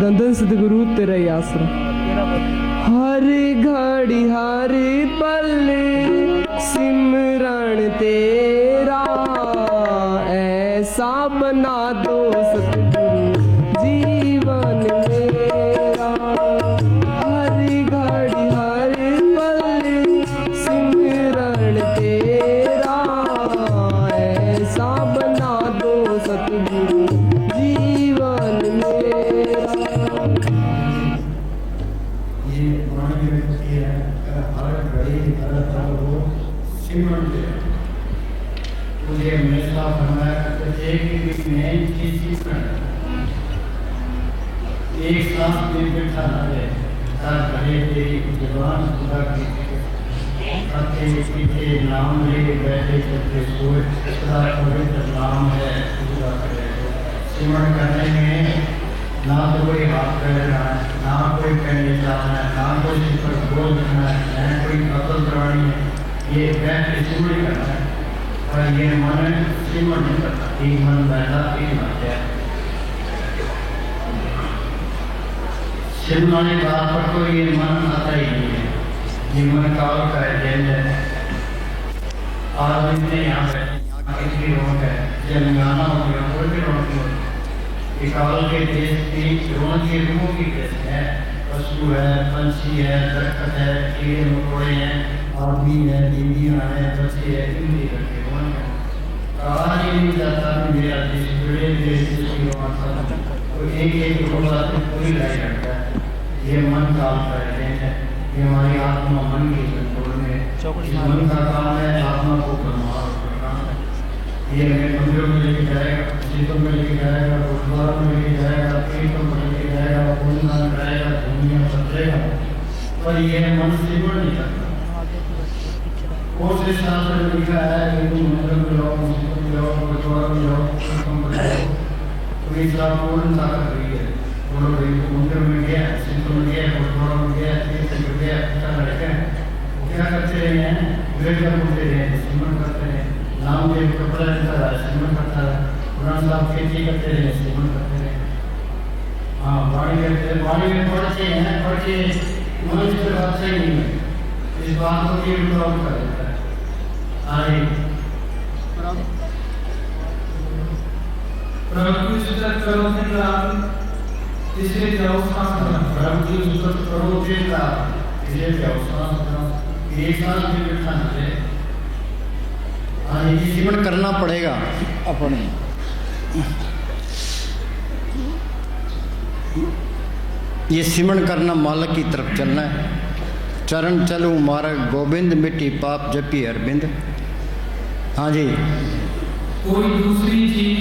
धन सतगुरु तेरा ही आसरा। हर घड़ी हर पल सिमरन तेरा, ऐसा बना दो सतगुरु जीवन मेरा। हर घड़ी हर पल सिमरन तेरा, ऐसा बना दो सतगुरु जीवन मेरा। मुझे हमेशा फरमाया करते थे कि मेन चीज एक सांस में बैठा न रहे, हर घड़ी तेरी जबान खुदा की तेरे पीछे नाम ले बैठे करते सोए, खुदा पवित्र नाम है खुदा करे। सिमरन करने में ना तो कोई हाथ करना है, ना कोई कहने जाना है, ना कोई सिर पर बोझ करना है, ना कोई कतल करानी है, ये बैठ के सिमरन करना है। और ये मन सिमरन नहीं करता, एक मन बैठा एक मन गया। सिमरन की बात पर तो ये मन आता ही नहीं है, ये मन काल का एजेंडा है। आज इतने यहाँ पे कितनी रौनक है, तेलंगाना हो गया, कोई भी रौनक हो, काल के देश की रौनक की रूहों की कैसे है, पशु है, पंछी है, दरख्त है, कीड़े मकोड़े हैं, आदमी है, दीदियाँ हैं, बच्चे हैं, हिंदी करके कहा ही नहीं जाता कि मेरा देश बड़े देश की रौनक था, तो एक एक रोजा तो पूरी लाई रखता है। ये मन काल का एजेंट है, ये हमारी आत्मा मन की कंट्रोल में, मन का काम है आत्मा को परमार करना। ये हमें मंदिरों में लेके जाएगा, मस्जिदों में लेके जाएगा, गुरुद्वारों में लेके जाएगा, कीर्तन में लेके जाएगा, गुणगान कराएगा, दुनिया बदलेगा, पर ये मन सिमरन नहीं करता। कौन से शास्त्र में लिखा है कि तुम मंदिर में जाओ, मस्जिद में जाओ, गुरुद्वारा में जाओ, कीर्तन में जाओ, तो इस्लाम पूर्णता कर रही है। बोलो भाई तो मंदिर में गया, सिंधु में गया, गुरुद्वारा में गया, कीर्तन में गया, पूजा करके वो क्या करते रहे हैं, वेद बोलते रहे, सिमरन करते रहे, नाम के कपड़ा लेता रहा, सिमरन करता रहा, कुरान साहब खेती करते रहे, सिमरन करते रहे। हाँ वाणी में पढ़ते हैं, पढ़ के मन से बात सही नहीं है, इस बात को भी विरोध कर देता है। आगे प्रभु की सुचत करो दिन रात, इसलिए जाओ सांस करो। प्रभु की सुचत करो दिन रात, इसलिए जाओ सांस करो। एक साल भी बैठा न रहे। आगे सिमरन करना पड़ेगा अपने। ये सिमरन करना मालक की तरफ चलना है। चरण चलूं मार्ग गोविंद, मिट्टी पाप जपी अरविंद। हाँ जी, कोई दूसरी चीज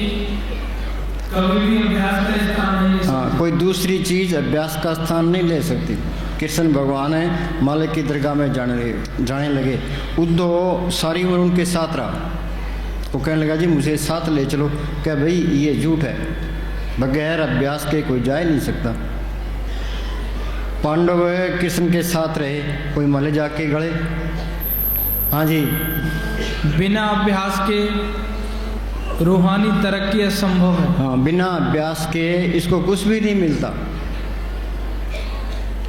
कभी भी अभ्यास का स्थान नहीं ले सकती। हाँ, कोई दूसरी चीज अभ्यास का स्थान नहीं ले सकती। कृष्ण भगवान है, मालिक की दरगाह में जाने लगे। उद्धव सारी उम्र उनके साथ रहा। वो कहने लगा जी मुझे साथ ले चलो। क्या भाई ये झूठ है, बगैर अभ्यास के कोई जा ही नहीं सकता। पांडव कृष्ण के साथ रहे, कोई मले जाके गड़े। हाँ जी, बिना अभ्यास के रूहानी तरक्की असंभव है। हाँ, बिना अभ्यास के इसको कुछ भी नहीं मिलता।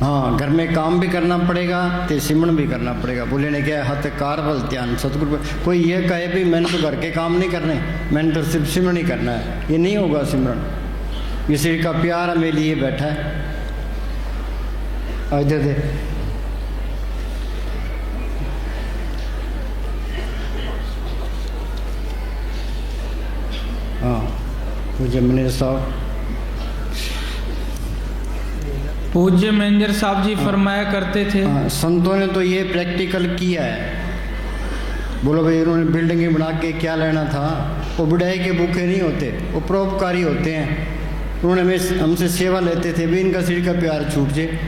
हाँ, घर में काम भी करना पड़ेगा, तो सिमरन भी करना पड़ेगा। बोले ने क्या हथ कार बल ध्यान सतगुरु। कोई ये कहे भी मैंने तो घर के काम नहीं करने, मैंने तो सिर्फ सिमरन ही करना है, ये नहीं होगा सिमरन। ये सिर का प्यार हमें लिए बैठा है। इधर दे हाँ, पूज्य मैनेजर साहब, पूज्य मैनेजर साहब जी फरमाया करते थे। संतों ने तो ये प्रैक्टिकल किया है। बोलो भाई उन्होंने बिल्डिंग बना के क्या लेना था। वो बुढ़ाई के भूखे नहीं होते, वो परोपकारी होते हैं। उन्होंने हमसे सेवा लेते थे भी, इनका सिर का प्यार छूट जाए।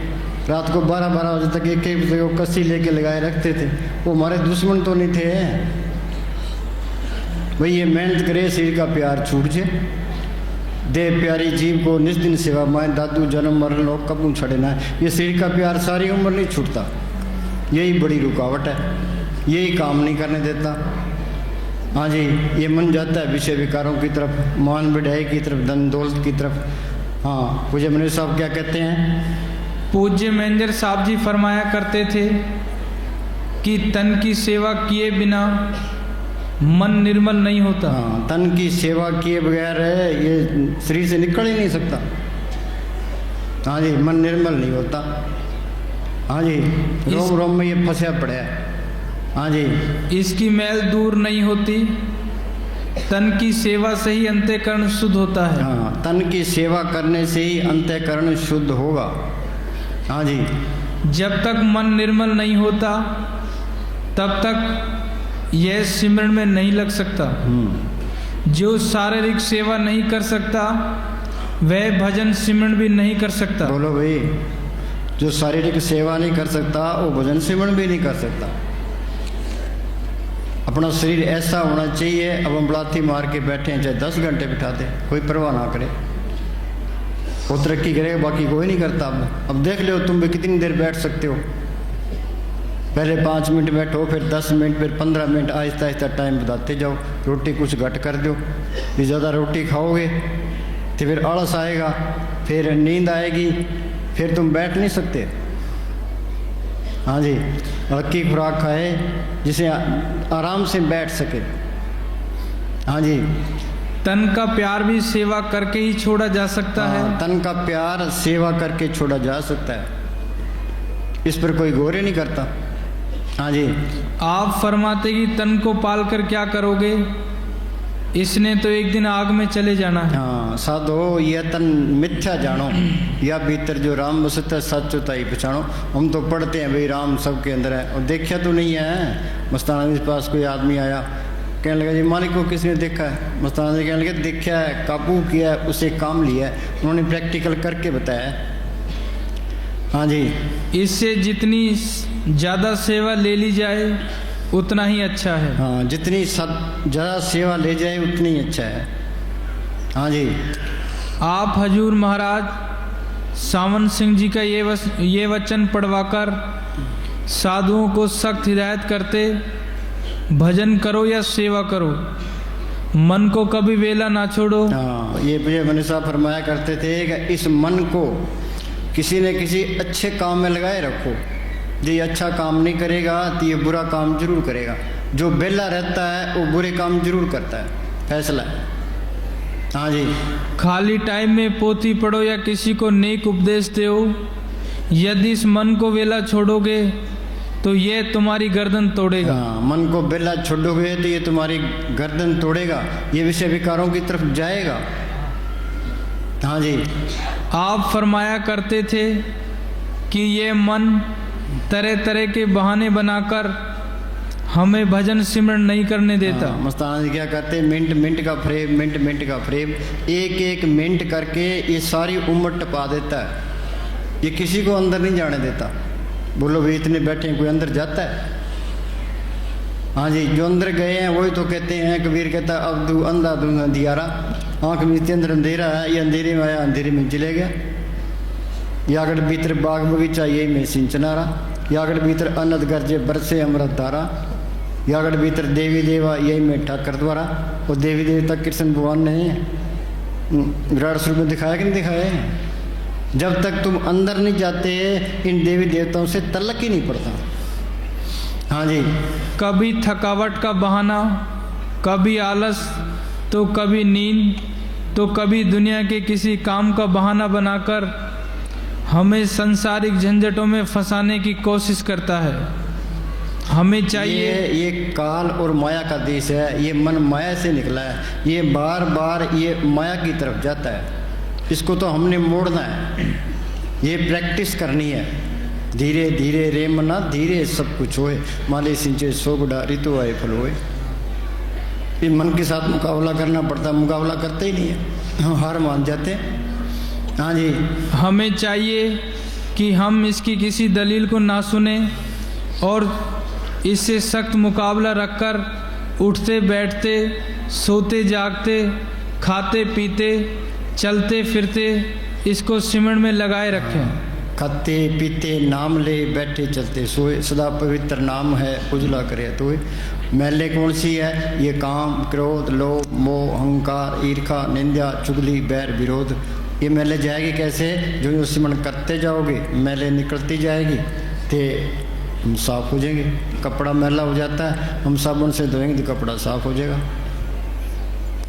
रात को 12-12 बजे तक एक बजे को कस्सी लेके लगाए रखते थे। वो हमारे दुश्मन तो नहीं थे भाई। ये मेहनत करे, सिर का प्यार छूट जाए। दे प्यारी जीव को निस दिन सेवा माए, दादू जन्म मरण लोग कबू छड़ना। ये सिर का प्यार सारी उम्र नहीं छूटता। यही बड़ी रुकावट है, यही काम नहीं करने देता। हाँ जी, ये मन जाता है विषय विकारों की तरफ, मान बढ़ाई की तरफ, धन दौलत की तरफ। हाँ, पूज्य मनीष साहब क्या कहते हैं? पूज्य मैनेजर साहब जी फरमाया करते थे कि तन की सेवा किए बिना मन निर्मल नहीं होता। हाँ, तन की सेवा किए बगैर ये शरीर से निकल ही नहीं सकता। हाँ जी, मन निर्मल नहीं होता। हाँ जी, रोम रोम में ये फंसा पड़ा है। हाँ जी, इसकी मैल दूर नहीं होती। तन की सेवा से ही अंतःकरण शुद्ध होता है। हाँ, तन की सेवा करने से ही अंतःकरण शुद्ध होगा। हाँ जी, जब तक मन निर्मल नहीं होता तब तक यह सिमरन में नहीं लग सकता। जो शारीरिक सेवा नहीं कर सकता वह भजन सिमरन भी नहीं कर सकता। बोलो भाई, जो शारीरिक सेवा नहीं कर सकता वो भजन सिमरन भी नहीं कर सकता। अपना शरीर ऐसा होना चाहिए। अब हम लाठी मार के बैठे हैं, चाहे 10 घंटे बिठा दे, कोई परवाह ना करे। वो तरक्की करेगा, बाकी कोई नहीं करता। अब देख लो तुम भी कितनी देर बैठ सकते हो। पहले 5 मिनट बैठो, फिर 10 मिनट, फिर 15 मिनट, आहिस्ता आहिस्ता टाइम बताते जाओ। रोटी कुछ घट कर दो। ये ज़्यादा रोटी खाओगे तो फिर आलस आएगा, फिर नींद आएगी, फिर तुम बैठ नहीं सकते। हाँ जी, हल्की खुराक खाए जिसे आराम से बैठ सके। हाँ जी, तन का प्यार भी सेवा करके ही छोड़ा जा सकता है। तन का प्यार सेवा करके छोड़ा जा सकता है, इस पर कोई गौर ही नहीं करता। हाँ जी, आप फरमाते कि तन को पाल कर क्या करोगे, इसने तो एक दिन आग में चले जाना है। हाँ, साधो यह तन मिथ्या जानो, या भीतर जो राम बसता है सच उताई पहचानो। हम तो पढ़ते हैं भाई राम सबके अंदर है, और देखा तो नहीं है। मस्ताना के पास कोई आदमी आया, कहने लगा जी मालिक को किसने देखा है? मस्ताना जी कहने लगे देखा है, काबू किया है, उसे काम लिया है। उन्होंने प्रैक्टिकल करके बताया। हाँ जी, इससे जितनी ज़्यादा सेवा ले ली जाए उतना ही अच्छा है। हाँ, जितनी ज़्यादा सेवा ले जाए उतनी ही अच्छा है। हाँ जी, आप हजूर महाराज सावन सिंह जी का ये वचन पढ़वाकर साधुओं को सख्त हिदायत करते, भजन करो या सेवा करो, मन को कभी वेला ना छोड़ो। हाँ, ये पूज्य मनीष साहब फरमाया करते थे कि इस मन को किसी न किसी अच्छे काम में लगाए रखो। ये अच्छा काम नहीं करेगा तो ये बुरा काम जरूर करेगा। जो बेला रहता है वो बुरे काम जरूर करता है, फैसला है। हाँ जी, खाली टाइम में पोथी पढ़ो या किसी को नेक उपदेश दो, यदि इस मन को वेला छोड़ोगे तो ये तुम्हारी गर्दन तोड़ेगा। हाँ, मन को बेला छोड़ोगे तो ये तुम्हारी गर्दन तोड़ेगा, ये विषय विकारों की तरफ जाएगा। हाँ जी, आप फरमाया करते थे कि ये मन तरह तरह के बहाने बनाकर हमें भजन सिमरन नहीं करने देता। हाँ, मस्ताना जी क्या करते हैं, मिनट मिनट का फ्रेम, मिनट मिनट का फ्रेम, एक एक मिनट करके ये सारी उम्र टपा देता है। ये किसी को अंदर नहीं जाने देता। बोलो भाई, इतने बैठे हैं, कोई अंदर जाता है? हाँ जी, जो अंदर गए हैं वही तो कहते हैं। कबीर कहता है अब तू अंधा दूंगा दियारा, आँख में इसके अंदर अंधेरा है, ये अंधेरे में आया, अंधेरे में चले गया। यागड़ भीतर बाग बगीचा यही में सिंचनारा, यागड़ भीतर अनद गर्जे बरसे अमृत धारा, यागड़ भीतर देवी देवा यही में ठाकर द्वारा। और देवी देवता कृष्ण भगवान ने विराट स्वरूप में दिखाया कि नहीं दिखाया? जब तक तुम अंदर नहीं जाते इन देवी देवताओं से तलक ही नहीं पड़ता। हाँ जी, कभी थकावट का बहाना, कभी आलस, तो कभी नींद, तो कभी दुनिया के किसी काम का बहाना बनाकर हमें सांसारिक झंझटों में फंसाने की कोशिश करता है। हमें चाहिए, ये काल और माया का देश है। ये मन माया से निकला है, ये बार बार ये माया की तरफ जाता है। इसको तो हमने मोड़ना है, ये प्रैक्टिस करनी है। धीरे धीरे रे मना धीरे सब कुछ होए, माले सिंचे सोगड़ा ऋतु आए फल होए। ये मन के साथ मुकाबला करना पड़ता, मुकाबला करते ही नहीं है, हम हार मान जाते हैं। हाँ जी, हमें चाहिए कि हम इसकी किसी दलील को ना सुने और इससे सख्त मुकाबला रखकर उठते बैठते, सोते जागते, खाते पीते, चलते फिरते इसको सिमरन में लगाए रखें। खाते पीते नाम ले बैठे चलते सोए, सदा पवित्र नाम है उजला करे तोए। मैले कौन सी है? ये काम, क्रोध, लोभ, मोह, अहंकार, ईर्खा, निंदा, चुगली, बैर, विरोध। ये मैले जाएगी कैसे? जो जो सिमरण करते जाओगे मैले निकलती जाएगी, तो हम साफ हो जाएंगे। कपड़ा मैला हो जाता है, हम साबुन से धोएंगे तो कपड़ा साफ हो जाएगा।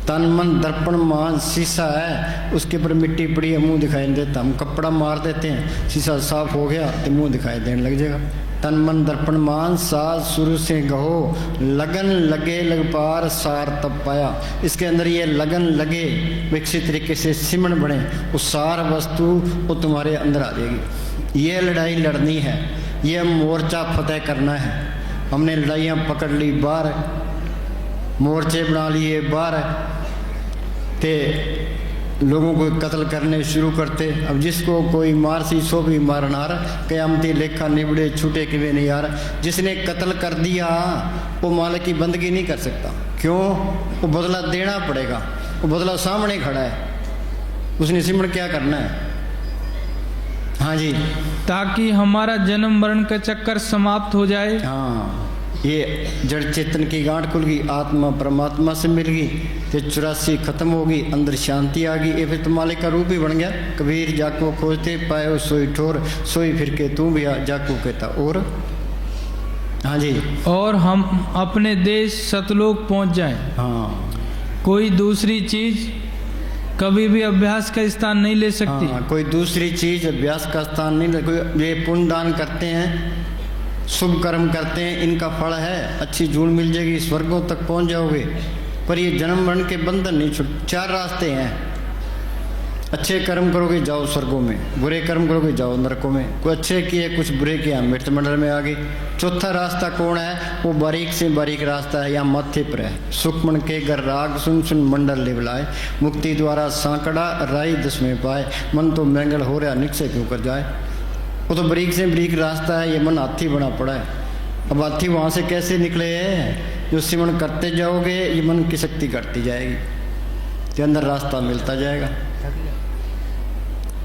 तन मन दर्पण मान शीशा है, उसके ऊपर मिट्टी पड़ी है, मुंह दिखाई नहीं देता, हम कपड़ा मार देते हैं, शीशा साफ हो गया तो मुंह दिखाई देने लग जाएगा। तन मन दर्पण मान साज शुरू से गहो, लगन लगे लग पार सार तब पाया। इसके अंदर ये लगन लगे, विकसित तरीके से सिमण बने, वो सार वस्तु वो तुम्हारे अंदर आ जाएगी। ये लड़ाई लड़नी है, ये मोर्चा फतेह करना है। हमने लड़ाइयाँ पकड़ ली बाहर, मोर्चे बना लिए बाहर, ते लोगों को कत्ल करने शुरू करते। अब जिसको कोई मारसी सो भी मारनार, कयामती लेखा निबड़े छूटे किवे नहीं यार। जिसने कत्ल कर दिया वो मालिक की बंदगी नहीं कर सकता। क्यों? वो बदला देना पड़ेगा, वो बदला सामने खड़ा है, उसने सिमरण क्या करना है। हाँ जी, ताकि हमारा जन्म मरण का चक्कर समाप्त हो जाए। हाँ, ये जड़ चेतन की गांठ खुल गई, आत्मा परमात्मा से मिल गई, तो 84 खत्म होगी, अंदर शांति आ गई। ये फिर तो मालिक का रूप ही बन गया। कबीर जाको खोजते पायो सोई ठोर, सोई फिर के तू भी आ, जाको कहता और। हाँ जी, और हम अपने देश सतलोक पहुंच जाएं। हाँ, कोई दूसरी चीज कभी भी अभ्यास का स्थान नहीं ले सकती। हाँ, कोई दूसरी चीज अभ्यास का स्थान नहीं ले। कोई ये पुण्य दान करते हैं, शुभ कर्म करते हैं, इनका फल है, अच्छी जून मिल जाएगी, स्वर्गों तक पहुंच जाओगे। पर ये जन्म मरण के बंधन नहीं छूट। 4 रास्ते हैं, अच्छे कर्म करोगे जाओ स्वर्गों में, बुरे कर्म करोगे जाओ नरकों में। कुछ अच्छे किए कुछ बुरे किए मृत मंडल में आ गए। चौथा रास्ता कौन है? वो बारीक से बारीक रास्ता है, यहाँ माथे पर है। सुखमन के घर राग सुन सुन मंडल लेवलाए, मुक्ति द्वारा सांकड़ा राई 10 में पाए। मन तो मैंगल हो रहा निकसे क्यों कर जाए। वो तो बारीक से बारीक रास्ता है, ये मन हाथी बना पड़ा है। अब हाथी वहाँ से कैसे निकले है? जो सिमरण करते जाओगे ये मन की शक्ति घटती जाएगी, तो अंदर रास्ता मिलता जाएगा।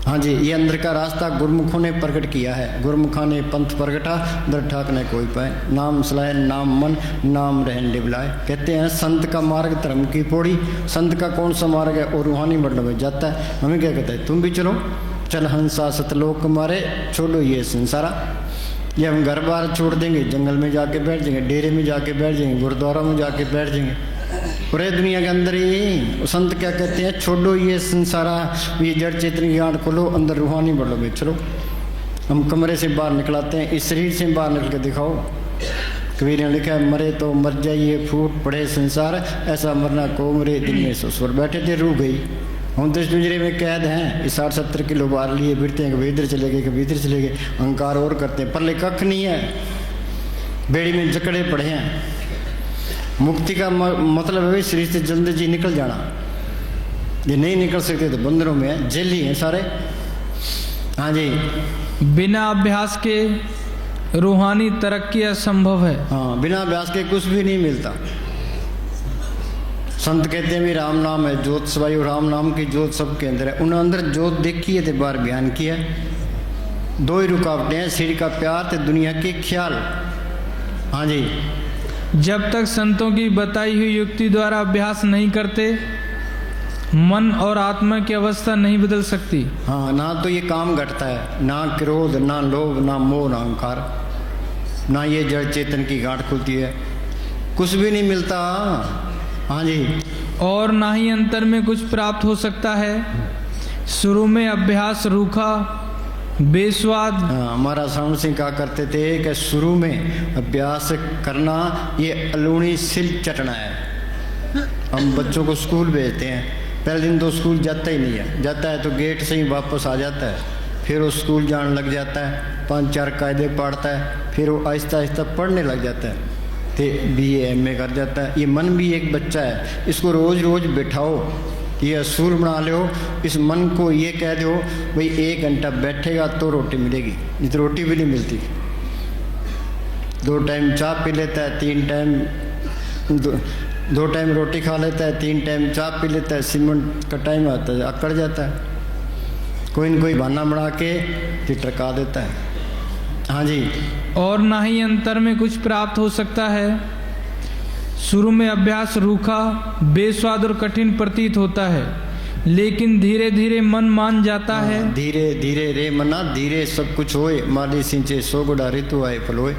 हाँ जी, ये अंदर का रास्ता गुरमुखों ने प्रकट किया है। गुरमुखा ने पंथ प्रगटा, दर ठाक ने कोई पाए। नाम सलाए नाम मन, नाम रहन डिबलाए। कहते हैं संत का मार्ग धर्म की पौड़ी। संत का कौन सा मार्ग है? और रूहानी मंडल में जाता है। हमें क्या कहता है? तुम भी चलो, चल हंसा सतलोक मारे, छोड़ो ये संसारा। ये हम घर बार छोड़ देंगे, जंगल में जाके बैठ जाएंगे, डेरे में जाके बैठ जाएंगे, गुरुद्वारा में जाके बैठ जाएंगे, पूरे दुनिया के अंदर ही। संत क्या कहते हैं? छोड़ो ये संसारा, ये जड़ चेतन की गांठ खोलो, अंदर रूहानी बढ़ो में चलो। हम कमरे से बाहर निकलाते हैं, इस शरीर से बाहर निकल के दिखाओ। कबीर ने लिखा है, मरे तो मर जाइए फूट पड़े संसार, ऐसा मरना को मरे दिन में ससुर। बैठे थे रूह गई, हम तो इस पिंजरे में कैद हैं। इस 60-70 किलो बाहर लिए फिरते हैं, कभी इधर चले गए कभी इधर चले गए, अहंकार और करते हैं, पल्ले कख नहीं है, बेड़ी में जकड़े पड़े हैं। मुक्ति का मतलब है शरीर से जल्दी जी निकल जाना। ये नहीं निकल सकते तो बंदरों में है, जेल ही है सारे। हाँ जी, बिना अभ्यास के रूहानी तरक्की असंभव है। हाँ, बिना अभ्यास के कुछ भी नहीं मिलता। संत कहते हैं भी राम नाम है जोत सवाई, राम नाम की जोत सबके अंदर है। उन्होंने अंदर जोत देखी है तो बार बयान किया। 2 ही रुकावटें हैं, शरीर का प्यार तो दुनिया के ख्याल। हाँ जी, जब तक संतों की बताई हुई युक्ति द्वारा अभ्यास नहीं करते, मन और आत्मा की अवस्था नहीं बदल सकती। हाँ, ना तो ये काम घटता है, ना क्रोध, ना लोभ, ना मोह, ना अहंकार, ना ये जड़ चेतन की गांठ खुलती है, कुछ भी नहीं मिलता। हाँ जी, और ना ही अंतर में कुछ प्राप्त हो सकता है। शुरू में अभ्यास रूखा बेस्वाद। हाँ, हमारा श्रवण सिंह कहा करते थे कि शुरू में अभ्यास करना ये अलूणी सिल चटना है। हम बच्चों को स्कूल भेजते हैं, पहले दिन तो स्कूल जाता ही नहीं है, जाता है तो गेट से ही वापस आ जाता है, फिर वो स्कूल जाने लग जाता है, 5-4 कायदे पढ़ता है, फिर वो आहिस्ता आहिस्ता पढ़ने लग जाता है, तो BA MA कर जाता है। ये मन भी एक बच्चा है, इसको रोज़ रोज़ बैठाओ, ये असूल बना लो। इस मन को ये कह दो भाई 1 घंटा बैठेगा तो रोटी मिलेगी, नहीं तो रोटी भी नहीं मिलती। 2 टाइम चाय पी लेता है, 3 टाइम 2 टाइम रोटी खा लेता है, 3 टाइम चाय पी लेता है, सीमेंट का टाइम आता है अकड़ जाता है। कोई न कोई बहाना बना के टरका देता है। हाँ जी। और ना ही अंतर में कुछ प्राप्त हो सकता है। शुरू में अभ्यास रूखा, बेस्वाद और कठिन प्रतीत होता है, लेकिन धीरे धीरे मन मान जाता है। धीरे धीरे रे मना धीरे सब कुछ होए, माली सिंचे सो गुड़ा ऋतु आए फल होए।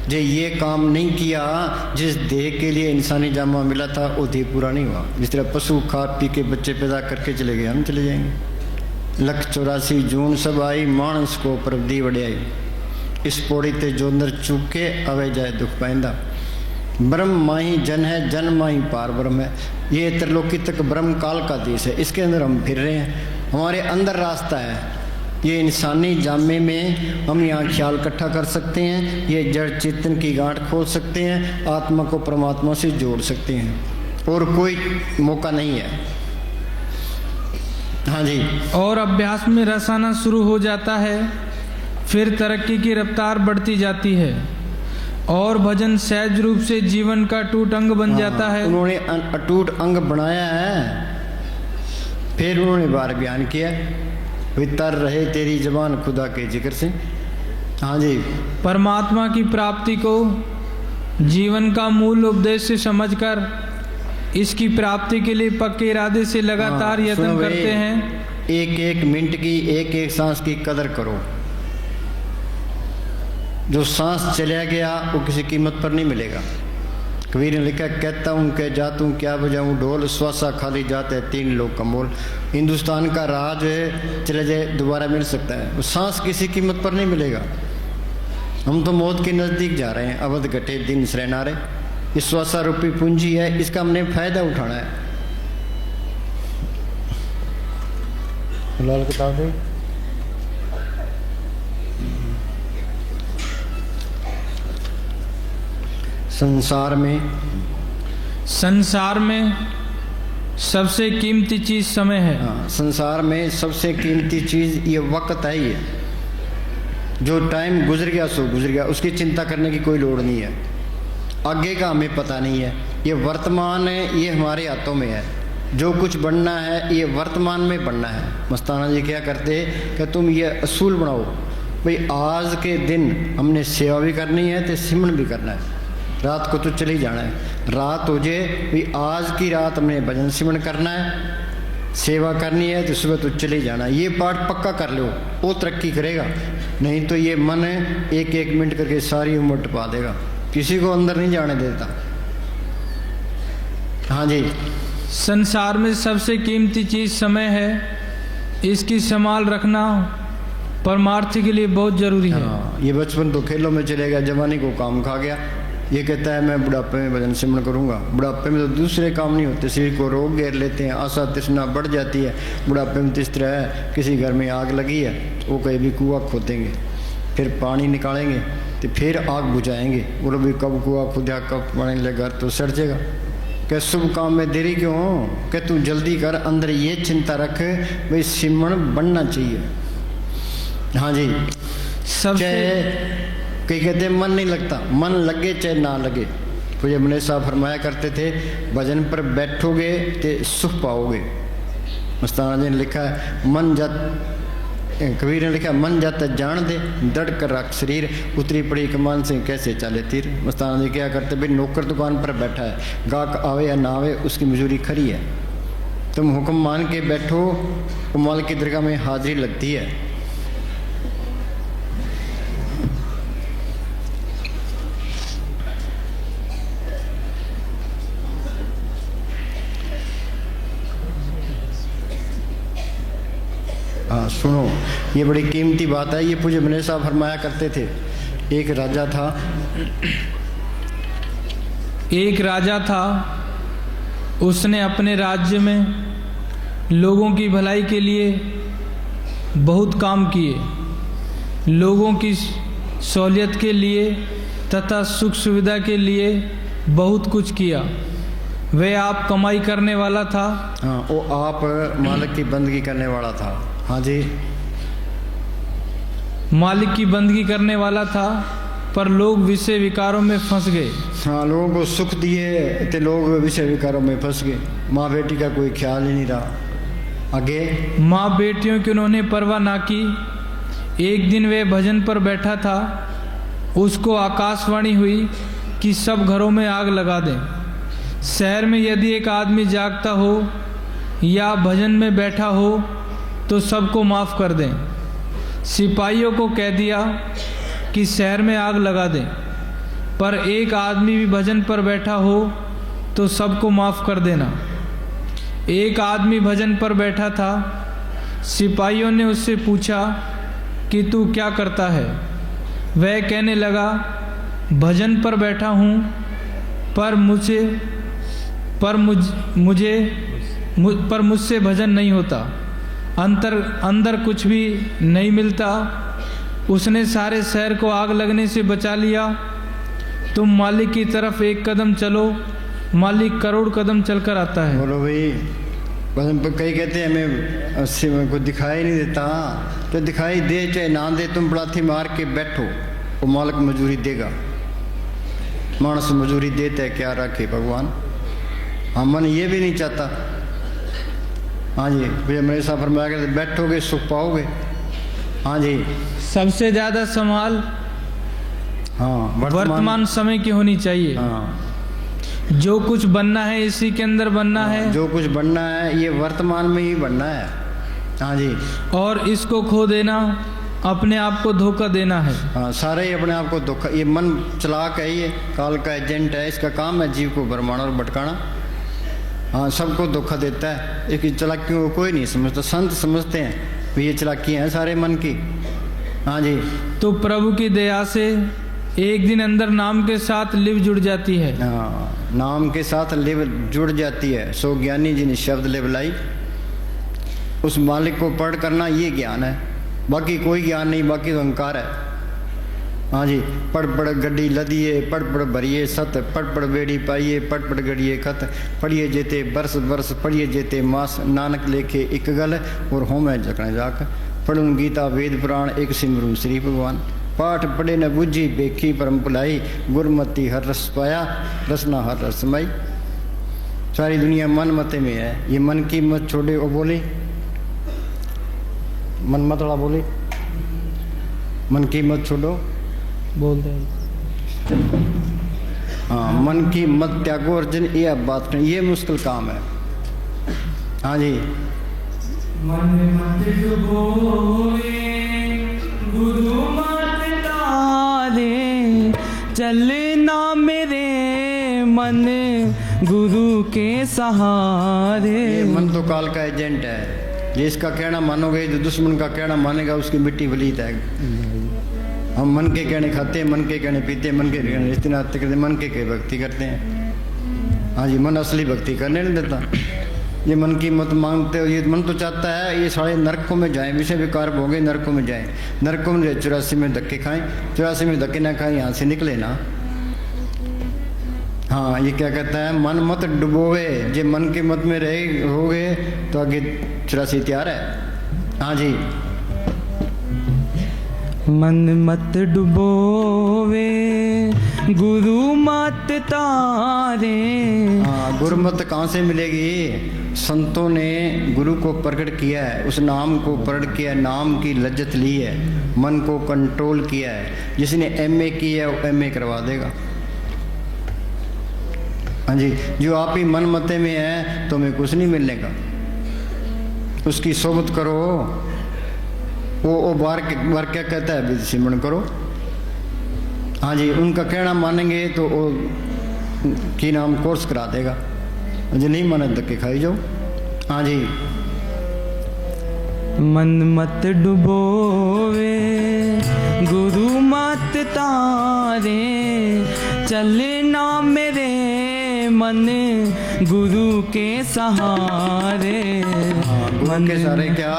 जे ये काम नहीं किया जिस देह के लिए इंसानी जामा मिला था वो देह पूरा नहीं हुआ। जिस तरह पशु खा पी के बच्चे पैदा करके चले गए, हम चले जाएंगे। 184 जून सब आई, मानस को प्रबदी वड़ियाई। इस पौड़ी ते जो अंदर चूके अवे जाए दुख पाइंदा। ब्रह्म माही जन है, जन माही पार ब्रह्म है। ये त्रिलोकी तक ब्रह्म काल का देश है, इसके अंदर हम फिर रहे हैं। हमारे अंदर रास्ता है। ये इंसानी जामे में हम यहाँ ख्याल इकट्ठा कर सकते हैं, ये जड़ चेतन की गांठ खोल सकते हैं, आत्मा को परमात्मा से जोड़ सकते हैं, और कोई मौका नहीं है। हाँ जी। और अभ्यास में रस आना शुरू हो जाता है, फिर तरक्की की रफ्तार बढ़ती जाती है और भजन सहज रूप से जीवन का अटूट अंग बन जाता है। उन्होंने अटूट अंग बनाया है। फिर उन्होंने बार बयान किया, वितर रहे तेरी जबान खुदा के जिक्र से। हाँ जी। परमात्मा की प्राप्ति को जीवन का मूल उपदेश से समझकर इसकी प्राप्ति के लिए पक्के इरादे से लगातार यत्न करते हैं। एक एक मिनट की, एक एक सांस की कदर करो। जो सांस चला गया वो किसी कीमत पर नहीं मिलेगा। कबीर ने लिखा, कहता हूँ कह जाता हूँ क्या बजाऊँ ढोल, श्वासा खाली जाते हैं 3 लोग का मोल। हिंदुस्तान का राज है, चले जाए दोबारा मिल सकता है, वो सांस किसी कीमत पर नहीं मिलेगा। हम तो मौत के नज़दीक जा रहे हैं, अवध घटे दिन सरनारे। ये श्वासा रूपी पूंजी है, इसका हमने फायदा उठाना है। लाल किताब दे। संसार में सबसे कीमती चीज समय है। हाँ, संसार में सबसे कीमती चीज ये वक्त है। ये जो टाइम गुजर गया सो गुजर गया, उसकी चिंता करने की कोई लोड़ नहीं है। आगे का हमें पता नहीं है। ये वर्तमान है, ये हमारे हाथों में है। जो कुछ बनना है ये वर्तमान में बनना है। मस्ताना जी क्या करते कि तुम ये असूल बनाओ, भाई आज के दिन हमने सेवा भी करनी है तो सिमरन भी करना है। रात को तो चले जाना है, रात हो जाए भाई आज की रात हमने भजन सिमरन करना है, सेवा करनी है तो सुबह तो चले जाना है। ये पाठ पक्का कर लो, वो तरक्की करेगा। नहीं तो ये मन एक एक मिनट करके सारी उम्र टपा देगा, किसी को अंदर नहीं जाने देता। हाँ जी। संसार में सबसे कीमती चीज समय है, इसकी संभाल रखना परमार्थ के लिए बहुत जरूरी है। हाँ, ये बचपन तो खेलों में चलेगा, जवानी को काम खा गया। ये कहता है मैं बुढ़ापे में भजन सिमरन करूंगा। बुढ़ापे में तो दूसरे काम नहीं होते, शरीर को रोग घेर लेते हैं, आशा तृष्णा बढ़ जाती है। बुढ़ापे में तो इस तरह है, किसी घर में आग लगी है वो कहीं भी कुआं खोदेंगे, फिर पानी निकालेंगे तो फिर आग बुझाएंगे। बोलो भी कब कुआं खुदा कब पानी ले, घर तो सड़ जाएगा। क्या शुभ काम में देरी क्यों हो, क्या तू जल्दी कर। अंदर ये चिंता रख भाई सिमरन बनना चाहिए। हाँ जी। सबसे कई कहते हैं मन नहीं लगता, मन लगे चाहे ना लगे। पूज्य बने साहब फरमाया करते थे, भजन पर बैठोगे तो सुख पाओगे। मस्ताना जी ने लिखा है, मन जात, कबीर ने लिखा, मन जाता जान दे, दड़ कर रख शरीर, उतरी पड़ी कमान से कैसे चाले तीर। मस्ताना जी क्या करते, भाई नौकर दुकान पर बैठा है, गाहक आवे या ना आवे उसकी मजूरी खरी है। तुम हुक्म मान के बैठो तो माल की दरगाह में हाजिरी लगती है। हाँ सुनो, ये बड़ी कीमती बात है। ये पूज्य बने साहब फरमाया करते थे, एक राजा था, उसने अपने राज्य में लोगों की भलाई के लिए बहुत काम किए, लोगों की सहूलियत के लिए तथा सुख सुविधा के लिए बहुत कुछ किया। वे आप कमाई करने वाला था। हाँ, वो आप मालिक की बंदगी करने वाला था। हाँ जी, मालिक की बंदगी करने वाला था, पर लोग विषय विकारों में फंस गए। हाँ, लोगों को सुख दिए तो लोग विषय विकारों में फंस गए। माँ बेटी का कोई ख्याल ही नहीं रहा। आगे माँ बेटियों की उन्होंने परवाह ना की। एक दिन वे भजन पर बैठा था, उसको आकाशवाणी हुई कि सब घरों में आग लगा दें। शहर में यदि एक आदमी जागता हो या भजन में बैठा हो तो सबको माफ़ कर दें। सिपाहियों को कह दिया कि शहर में आग लगा दें, पर एक आदमी भी भजन पर बैठा हो तो सबको माफ़ कर देना। एक आदमी भजन पर बैठा था। सिपाहियों ने उससे पूछा कि तू क्या करता है? वह कहने लगा, भजन पर बैठा हूँ, पर मुझसे भजन नहीं होता, अंदर कुछ भी नहीं मिलता। उसने सारे शहर को आग लगने से बचा लिया। तुम मालिक की तरफ एक कदम चलो, मालिक करोड़ कदम चलकर आता है। बोलो भाई, भजन पर कई कहते हैं हमें उससे को दिखाई नहीं देता, तो दिखाई दे चाहे ना दे, तुम बड़ाथी मार के बैठो, वो मालिक मजूरी देगा। मानस मजूरी देता है, क्या रखे भगवान। हाँ, मन ये भी नहीं चाहता। हाँ जी भैया, मेरे साथ फरमाया करते बैठोगे सुख पाओगे। हाँ जी, सबसे ज़्यादा संभाल हाँ वर्तमान समय की होनी चाहिए। हाँ, जो कुछ बनना है इसी के अंदर बनना है, जो कुछ बनना है ये वर्तमान में ही बनना है। हाँ जी, और इसको खो देना अपने आप को धोखा देना है। हाँ, सारे ही अपने आप को धोखा। ये मन चलाक है, ये काल का एजेंट है, इसका काम है जीव को भरमाना और भटकाना। हाँ, सबको धोखा देता है। इसकी चालाकियों को कोई नहीं समझता। संत समझते हैं भी ये चालाकियाँ हैं सारे मन की। हाँ जी, तो प्रभु की दया से एक दिन अंदर नाम के साथ लिव जुड़ जाती है। हाँ, नाम के साथ लिव जुड़ जाती है। सो ज्ञानी जी ने शब्द लिव लाई, उस मालिक को पढ़ करना ये ज्ञान है, बाकी कोई ज्ञान नहीं, बाकी तो अहंकार है। हाँ जी, पढ़ पढ़ गड्डी लदिए, पढ़ पढ़ भरिए सत, पढ़ पढ़ बेड़ी पाइए, पढ़ पढ़ गड़िए खत, पढ़िए जेते बरस बरस, पढ़िए जेते मास, नानक लेखे एक गल और होमे जकने जाक, पढ़ूं गीता वेद पुराण एक सिमरू श्री भगवान, पाठ पढ़े न बुझी बेखी परम भुलाई, गुरमति हर रस पाया रसना हर रस माई। सारी दुनिया मन मते में है, ये मन की मत छोड़े। वो बोले मन मतड़ा बोले, मन की मत छोड़ो, बोल दे। हाँ, मन की मत त्यागो अर्जुन, ये अब बात नहीं, ये मुश्किल काम है। हाँ जी, मन मत डुबोए गुरु मत तारे, चलना मेरे मन गुरु के सहारे। ये मन तो काल का एजेंट है, जिसका कहना मानोगे, जो दुश्मन का कहना मानेगा उसकी मिट्टी वलीत है। हम मन के कहने खाते हैं, मन के कहने पीते हैं, मन के कहने रिश्ते नाते करते, मन के भक्ति करते हैं। हाँ जी, मन असली भक्ति करने नहीं देता। ये मन की मत मांगते हो, ये मन तो चाहता है ये सारे नरकों में जाएं, विषय विकार भोगे नरकों में जाएं, नरकों में 84 में धक्के खाएं, 84 में धक्के ना खाएं, यहाँ से निकले ना। हाँ, ये क्या कहता है, मन मत डुबोवे, जे मन के मत में रहे होगे तो आगे 84 तैयार है। हाँ जी, मन मत डुबोवे गुरु मत तारे। हाँ, गुरुमत कहाँ से मिलेगी? संतों ने गुरु को प्रकट किया है, उस नाम को प्रकट किया है, नाम की लज्जत ली है, मन को कंट्रोल किया है। जिसने MA की है वो MA करवा देगा। हाँ जी, जो आप ही मन मते में है तो हमें कुछ नहीं मिलेगा। उसकी सोबत करो, वो बार क्या कहता है, विधि सिमरन करो। हाँ जी, उनका कहना मानेंगे तो वो की नाम कोर्स करा देगा, जो नहीं माने धक्के खाई जाओ। हाँ जी, मन मत डुबोवे गुरु मत तारे, चलना मेरे मन गुरु के सहारे। गुरु के सहारे क्या,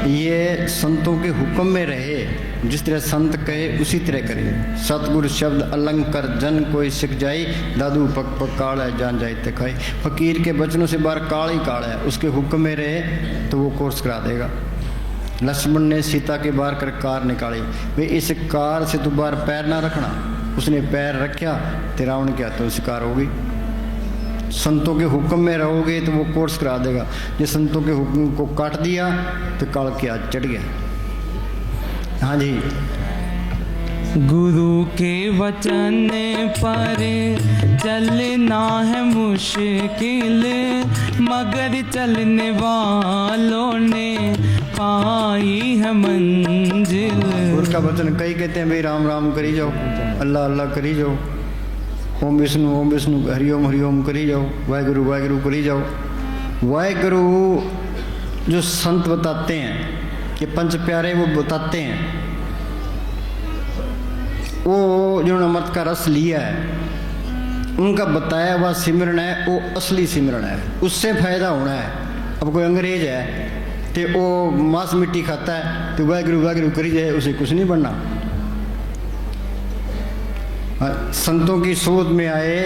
ये संतों के हुक्म में रहे, जिस तरह संत कहे उसी तरह करे। सतगुरु शब्द अलंकार जन कोई सिख जाई, दादू पक पक काल है जान जाए ते खाई। फकीर के बचनों से बाहर काल ही काल है, उसके हुक्म में रहे तो वो कोर्स करा देगा। लक्ष्मण ने सीता के बाहर कर कार निकाली, वे इस कार से तू बाहर पैर ना रखना। उसने पैर रखा तो रावण के हाथों शिकार हो गई। संतों के हुक्म में रहोगे तो वो कोर्स करा देगा। ये संतों के हुक्म को काट दिया तो काल के हाथ चढ़ गया। हाँ जी। गुरु के वचन पर चलना है मुश्किल, मगर चलने वालों ने पाई है मंजिल। गुरु का वचन कई कहते हैं भाई राम राम करी जाओ, अल्लाह अल्लाह करी जाओ, ओम विष्णु हरि ओम करी जाओ, वाहेगुरु वाहेगुरु करी जाओ। वाहेगुरु जो संत बताते हैं, ये पंच प्यारे वो बताते हैं, वो जिन्होंने अमृत का रस लिया है, उनका बताया हुआ सिमरन है, वो असली सिमरन है, उससे फायदा होना है। अब कोई अंग्रेज है तो वो मांस मिट्टी खाता है तो वाहेगुरु वाहेगुरु करी जाए, उसे कुछ नहीं बनना। संतों की सोच में आए,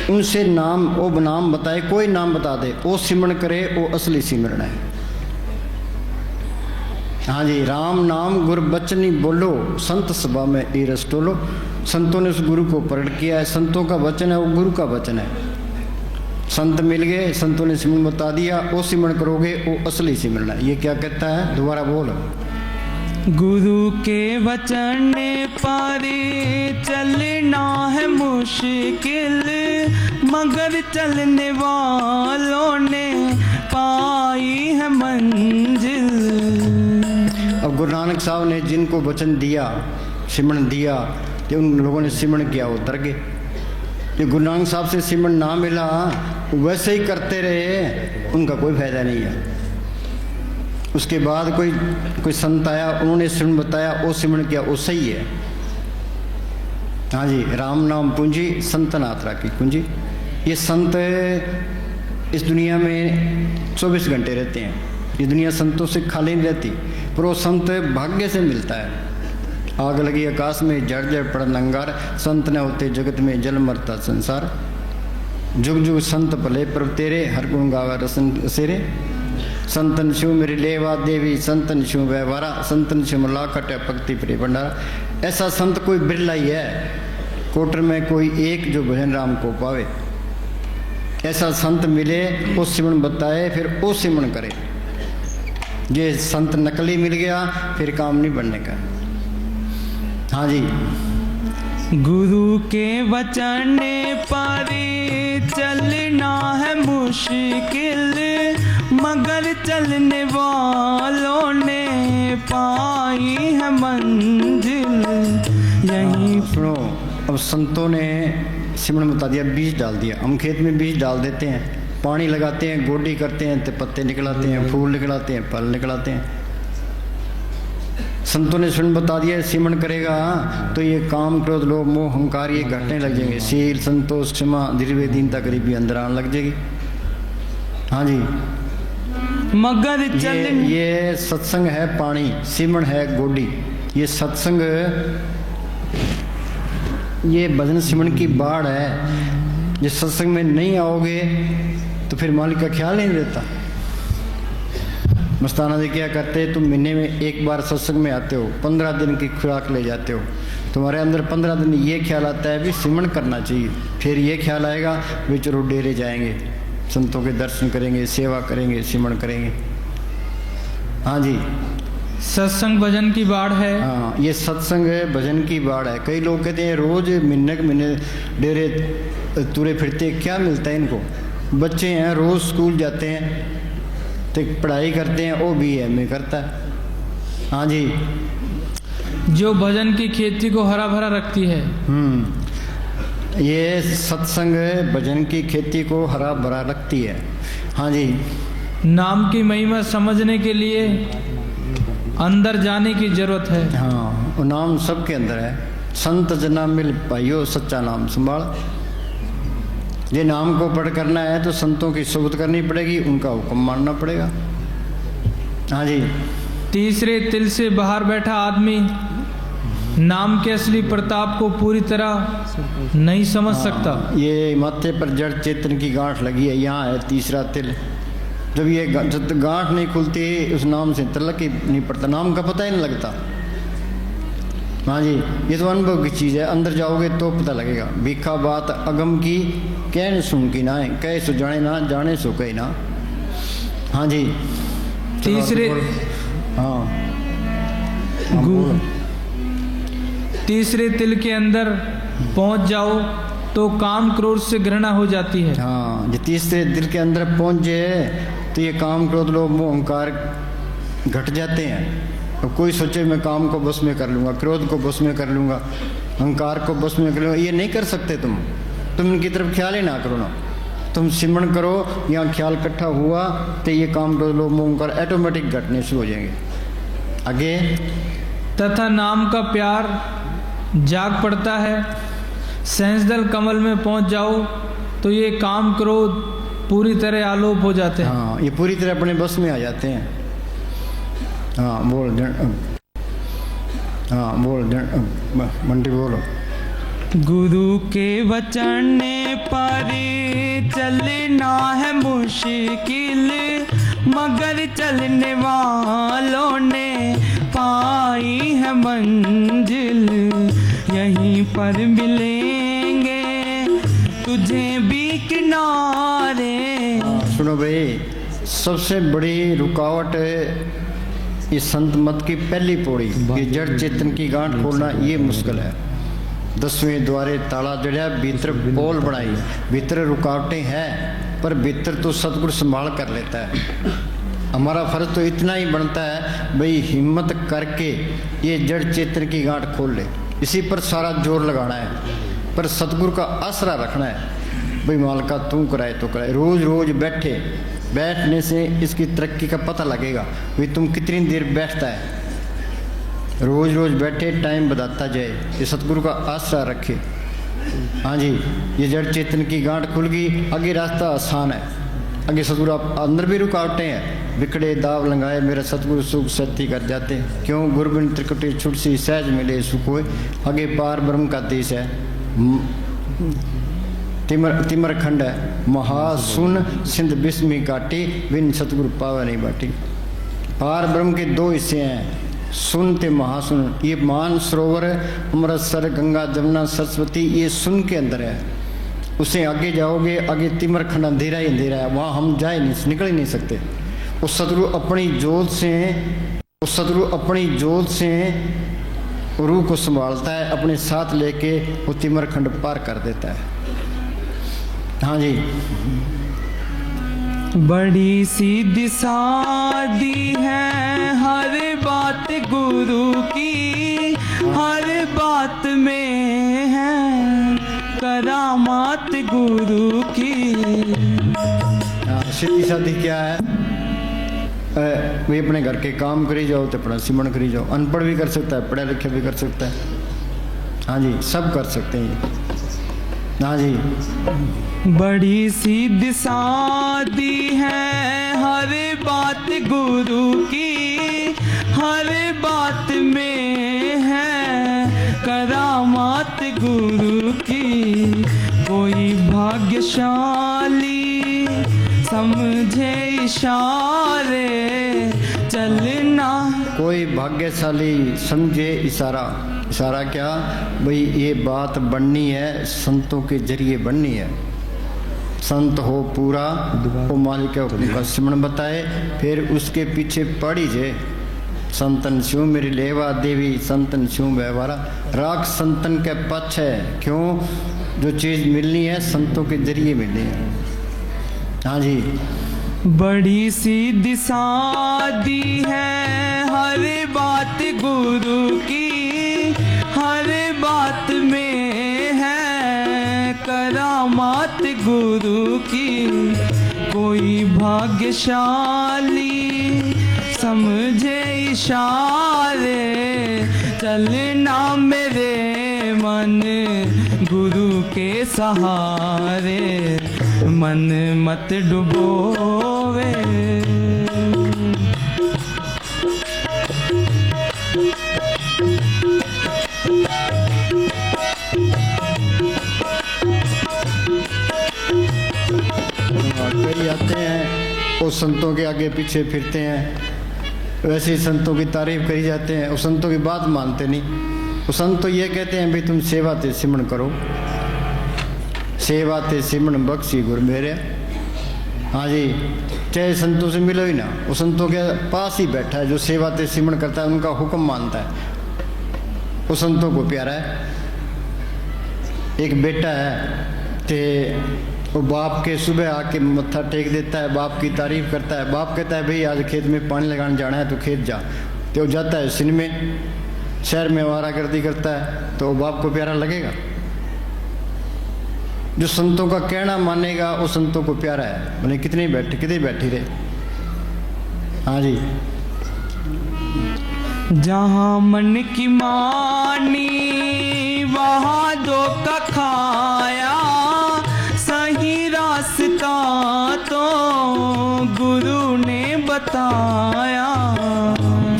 उनसे नाम वो नाम बताए, कोई नाम बता दे, वो सिमरन करे, वो असली सिमरन है। हाँ जी। राम नाम गुरु बचनी बोलो, संत सभा में ए रस टोलो। संतों ने उस गुरु को प्रकट किया है, संतों का वचन है वो गुरु का वचन है। संत मिल गए, संतों ने सिमरन बता दिया, वो सिमरन करोगे वो असली सिमरन है। ये क्या कहता है, दोबारा बोल। गुरु के वचन पर चलना है मुश्किल, मगर चलने वालों ने पाई है मंजिल। अब गुरु नानक साहब ने जिनको वचन दिया, सिमरन दिया, तो उन लोगों ने सिमरन किया, वो उतर गए। जो गुरु नानक साहब से सिमरन ना मिला, वैसे ही करते रहे, उनका कोई फायदा नहीं है। उसके बाद कोई संत आया, उन्होंने सिमरन बताया, वो सिमरन किया, वो सही है। हाँ जी। राम नाम पूंजी संतन आत्रा की पूंजी। ये संत इस दुनिया में 24 घंटे रहते हैं, ये दुनिया संतों से खाली नहीं रहती, पर वो संत भाग्य से मिलता है। आग लगी आकाश में जड़ जड़ पड़ अंगार, संत न होते जगत में जल मरता संसार। जुग जुग संत भले प्रभ तेरे, हर गुण गावा रसन सेरे। संतन शिव मेरे लेवा देवी, संतन शिव व्यवहारा, संतन शिव मला कटे भक्ति प्रे भंडारा। ऐसा संत कोई बिरला ही है, कोटर में कोई एक जो भजन राम को पावे। ऐसा संत मिले, वो सिमरन बताए, फिर वो सिमरन करे। ये संत नकली मिल गया, फिर काम नहीं बनने का। हाँ जी। गुरु के वचन पर चलना है मुश्किल, मगर चलने वालों ने पाई है मंजिल। यही सुनो, अब संतों ने सिमरन बता दिया, बीज डाल दिया। हम खेत में बीज डाल देते हैं, पानी लगाते हैं, गोडी करते हैं, तो पत्ते निकलाते हैं, फूल निकलाते हैं, फल निकलाते हैं। संतों ने सिमरन बता दिया, सिमरन करेगा तो ये काम क्रोध लोभ मोह अहंकार ये घटने लग जाएंगे। शील संतोष क्षमा धीरे दीनता गरीबी अंदर आने लग जाएगी। हाँ जी। मगर ये सत्संग है पानी, सिमरन है गोडी। ये सत्संग, ये भजन सिमरन की बाढ़ है। जिस सत्संग में नहीं आओगे तो फिर मालिक का ख्याल नहीं रहता। मस्ताना जी क्या करते, तुम महीने में एक बार सत्संग में आते हो, 15 दिन की खुराक ले जाते हो, तुम्हारे अंदर 15 दिन ये ख्याल आता है भी सिमरन करना चाहिए। फिर ये ख्याल आएगा भी चलो डेरे जाएंगे, संतों के दर्शन करेंगे, सेवा करेंगे, सिमरन करेंगे। हाँ जी। सत्संग भजन की बाढ़ है। हाँ, ये सत्संग भजन की बाढ़ है। कई लोग कहते हैं रोज महीने के महीने डेरे तुरे फिरते, क्या मिलता है इनको? बच्चे हैं रोज स्कूल जाते हैं, तो पढ़ाई करते हैं, वो भी एमए करता है। हाँ जी। जो भजन की खेती को हरा भरा रखती है। ये सत्संग भजन की खेती को हरा भरा रखती है। हाँ जी। नाम की महिमा समझने के लिए अंदर जाने की जरूरत है। हाँ, वो नाम सबके अंदर है। संत जना मिल पाइयो सच्चा नाम संभाल। ये नाम को पढ़ करना है तो संतों की सोबत करनी पड़ेगी, उनका हुक्म मानना पड़ेगा। हाँ जी। तीसरे तिल से बाहर बैठा आदमी नाम के असली प्रताप को पूरी तरह नहीं समझ सकता। ये माथे पर जड़ चेतन की गांठ लगी है, यहाँ है तीसरा तिल। जब ये गांठ नहीं खुलती, उस नाम से तलक ही नहीं पड़ता, नाम का पता ही नहीं लगता। हाँ जी। ये तो अनुभव की चीज़ है, अंदर जाओगे तो पता लगेगा। भीखा बात अगम की कहने सुन की ना है, कहे सो जाने ना, जाने सो कहे ना। हाँ जी। हाँ, तीसरे तिल के अंदर पहुंच जाओ तो काम क्रोध से घृणा हो जाती है। हाँ, जो तीसरे दिल के अंदर पहुंच जाए तो ये काम क्रोध लोभ मोह अहंकार घट जाते हैं। अब कोई सोचे मैं काम को बस में कर लूँगा, क्रोध को बस में कर लूँगा, अहंकार को बस में कर लूँगा, ये नहीं कर सकते तुम इनकी तरफ ख्याल ही ना करो ना। तुम सिमरण करो, यहाँ ख्याल इकट्ठा हुआ तो ये काम क्रोध लोभ मोह अहंकार ऑटोमेटिक घटने शुरू हो जाएंगे। आगे, तथा नाम का प्यार जाग पड़ता है। सहस्त्रदल कमल में पहुंच जाओ तो ये काम क्रोध पूरी तरह आलोप हो जाते हैं। हाँ, ये पूरी तरह अपने बस में आ जाते हैं। हाँ बोल, हाँ बोल मंटी बोलो। गुरु के वचन पर चलना है मुश्किल, मगर चलने वालों ने पाई है मंजिल। यहीं पर मिलेंगे तुझे भी किनारे। सुनो भाई, सबसे बड़ी रुकावट ये संत मत की पहली पौड़ी, ये जड़ चेतन की गांठ खोलना ये मुश्किल है। 10वें द्वारे ताला जड़िया, भीतर पोल बनाई, भीतर रुकावटें हैं पर भीतर तो सतगुरु संभाल कर लेता है। हमारा फर्ज तो इतना ही बनता है भाई हिम्मत करके ये जड़ चेतन की गांठ खोल ले, इसी पर सारा जोर लगाना है, पर सतगुरु का आसरा रखना है। भाई मालका तू कराए तो कराए, रोज रोज बैठने से इसकी तरक्की का पता लगेगा। भाई तुम कितनी देर बैठता है, रोज रोज बैठे, टाइम बताता जाए, ये सतगुरु का आसरा रखे। हाँ जी, ये जड़ चेतन की गांठ खुल गई, आगे रास्ता आसान है। आगे सतगुरु आप अंदर भी रुकावटें हैं, बिकड़े दाव लंगाए मेरा सतगुरु सुख सत्य कर जाते हैं। क्यों गुरबिन त्रिकुटी छुटसी सहज मिले सुख होए, आगे पार ब्रह्म का देश है। तिमर खंड है महासुन सिंध बिस्मी काटी, बिन सतगुरु पावे नहीं बाटी। पार ब्रह्म के दो हिस्से हैं, सुन ते महासुन। ये मान सरोवर अमृतसर गंगा जमुना सरस्वती ये सुन के अंदर है। उससे आगे जाओगे, आगे तिमर खंड अंधेरा ही अंधेरा है, वहाँ हम जाए नहीं, निकल ही नहीं सकते। उस सतगुरु अपनी जोत से रूह को संभालता है, अपने साथ लेके वो तिमर खंड पार कर देता है। हाँ जी। बड़ी सीधी सादी है हर बात गुरु की, हर बात में है करामात गुरु की। सीधी सादी क्या है? वे अपने घर के काम करी जाओ तो अपना सिमरण करी जाओ। अनपढ़ भी कर सकता है, पढ़ा लिखा भी कर सकता है। हाँ जी, सब कर सकते हैं। हाँ जी। बड़ी सीधी सादी है हर बात गुरु की, हर बात में है करामात गुरु की। कोई भाग्यशाली समझे इशारे चलना, कोई भाग्यशाली समझे इशारा। इशारा क्या भाई, ये बात बननी है, संतों के जरिए बननी है। संत हो पूरा वो मालिक का सिमरण बताए, फिर उसके पीछे पड़ी जे संतन स्यों मेरी लेवा देवी, संतन स्यों व्यवहारा। राग संतन के पक्ष है, क्यों? जो चीज़ मिलनी है संतों के जरिए मिलनी है। हाँ जी। बड़ी सीधी सादी है हर बात गुरु की, हर बात में है करामात गुरु की। कोई भाग्यशाली समझे इशारे चलना मेरे मन गुरु के सहारे, मन मत डुबोवे। कई आते हैं वो संतों के आगे पीछे फिरते हैं, वैसे ही संतों की तारीफ करी जाते हैं, वो संतों की बात मानते नहीं। वो संत तो ये कहते हैं भाई तुम सेवा ते सिमरण करो, सेवा ते सिमरन बख्शी गुर मेरे। हाँ जी, चाहे संतों से मिलो ही ना, वो संतों के पास ही बैठा है, जो सेवा ते सिमरन करता है, उनका हुक्म मानता है, वो संतों को प्यारा है। एक बेटा है ते वो बाप के सुबह आके मत्था टेक देता है, बाप की तारीफ करता है। बाप कहता है भाई आज खेत में पानी लगाने जाना है तो खेत जा, तो वो जाता है सिनेमा शहर में आवारागर्दी करता है, तो वो बाप को प्यारा लगेगा? जो संतों का कहना मानेगा वो संतों को प्यारा है, बोले कितने बैठी रहे। हाँ जी, जहाँ मन की मानी वहाँ धोखा खाया, सही रास्ता तो गुरु ने बताया।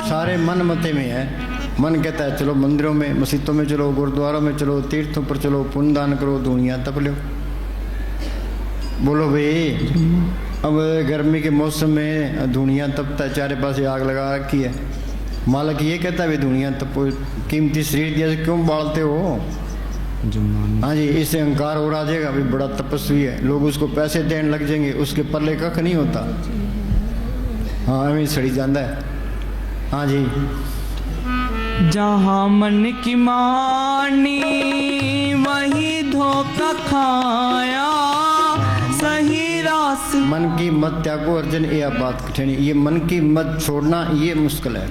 सारे मन मते में है। मन कहता है चलो मंदिरों में, मस्जिदों में चलो, गुरुद्वारों में चलो, तीर्थों पर चलो, पुण्य दान करो, दुनिया तप लो। बोलो भाई, अब गर्मी के मौसम में दुनिया तपता है, चारे पास आग लगा रखी है। मालिक ये कहता है दुनिया तपो, कीमती शरीर दिया क्यों बालते हो? हाँ जी, इससे अहंकार हो रहा जाएगा, भाई बड़ा तपस्वी है, लोग उसको पैसे देने लग जाएंगे, उसके पल्ले कख नहीं होता। हाँ हमें सड़ी जाता है। हाँ जी, जहाँ मन की मानी वही धोखा खाया, सही रास्ता। मन की मत त्यागो अर्जुन, यह बात कठिन है। ये मन की मत छोड़ना ये मुश्किल है,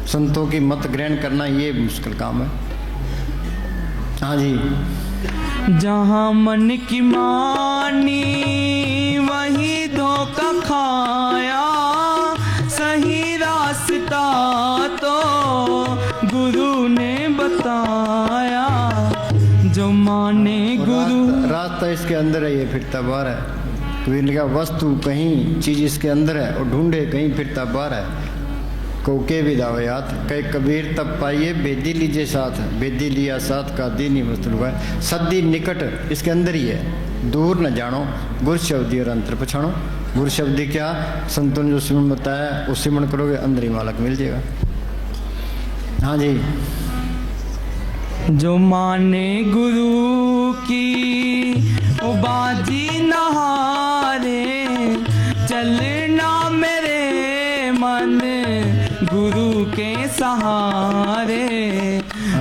संतों की मत ग्रहण करना ये मुश्किल काम है। हाँ जी, जहाँ मन की मानी वही धोखा खाया, सही रास्ता तो गुरु ने बताया। जो माने गुरु, रास्ता इसके अंदर है, ये फिरता बाहर है। कबीर ने कहा वस्तु कहीं चीज इसके अंदर है और ढूंढे कहीं फिरता बाहर है। को के विदावयात कई कबीर तब पाइए बेदी लीजिए साथ, बेदी लिया साथ का दीनी मतलब है। सदी निकट इसके अंदर ही है, दूर न जानो, गुर शब्दी और अंतर पछाणो। गुर शब्दी क्या? संतों ने जो सिमरन बताया उस सिमरन करोगे अंदर ही मालक मिल जाएगा। हाँ जी, जो माने गुरु की वो बाजी नहारे, चलना मेरे मन गुरु के सहारे।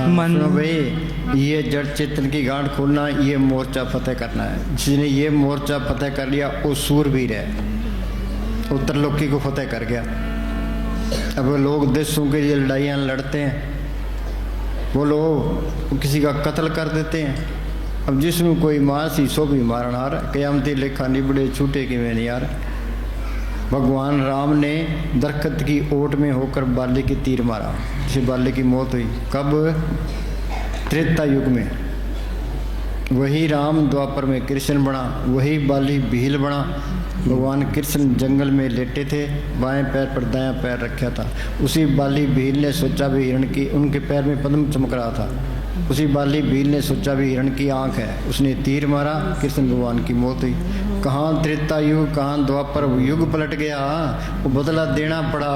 मन भाई ये जड़ चेतन की गांठ खोलना, ये मोर्चा फतेह करना है। जिसने ये मोर्चा फतेह कर लिया वो सूरवीर है, उत्तरलोकी को फतेह कर गया। अब लोग देशों के लिए लड़ाइयाँ लड़ते हैं, वो लोग किसी का कत्ल कर देते हैं। अब जिसमें कोई मासी सो भी मारन हार, कयामती लेखा निबड़े छूटे कि मैं नहीं यार। भगवान राम ने दरख्त की ओट में होकर बाली की तीर मारा, जिसे बाली की मौत हुई। कब? त्रेता युग में। वही राम द्वापर में कृष्ण बना, वही बाली भील बना। भगवान कृष्ण जंगल में लेटे थे, बाएं पैर पर दायां पैर रखा था। उसी बाली भील ने सोचा भी हिरण की, उनके पैर में पद्म चमक रहा था। उसी बाली भील ने सोचा भी हिरण की आंख है, उसने तीर मारा, कृष्ण भगवान की मौत हुई। कहाँ त्रेता युग, कहाँ द्वापर युग पलट गया, वो बदला देना पड़ा।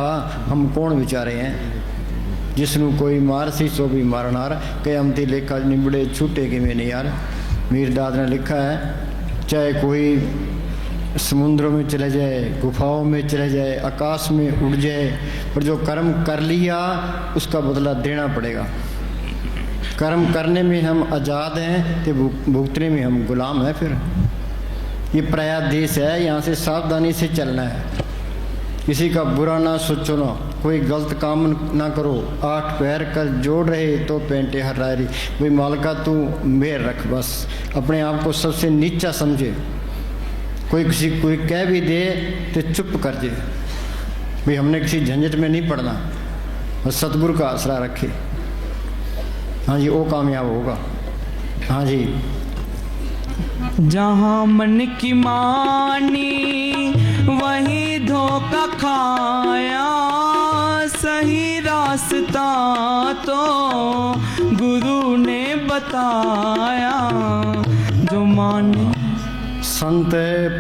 हम कौन विचारे हैं? जिसनु कोई मार सी सो भी मारनार, कयामती लेखा निबड़े छूटे कि में नहीं यार। मीरदाद ने लिखा है, चाहे कोई समुद्रों में चले जाए, गुफाओं में चले जाए, आकाश में उड़ जाए, पर जो कर्म कर लिया उसका बदला देना पड़ेगा। कर्म करने में हम आज़ाद हैं तो भुगतने में हम गुलाम हैं। फिर ये पराया देश है, यहाँ से सावधानी से चलना है। किसी का बुरा ना सोचो, ना कोई गलत काम ना करो। 8 पैर कर जोड़ रहे तो पेंटे हर रही। भाई मालका तू मेर रख, बस अपने आप को सबसे नीचा समझे। कोई किसी कोई कह भी दे तो चुप कर दे, भाई हमने किसी झंझट में नहीं पड़ना, बस सतगुरु का आसरा रखे। हाँ जी, वो कामयाब होगा। हाँ जी, जहाँ मन की मानी वही धोखा खाया, सही रास्ता तो गुरु ने बताया। जो माने संत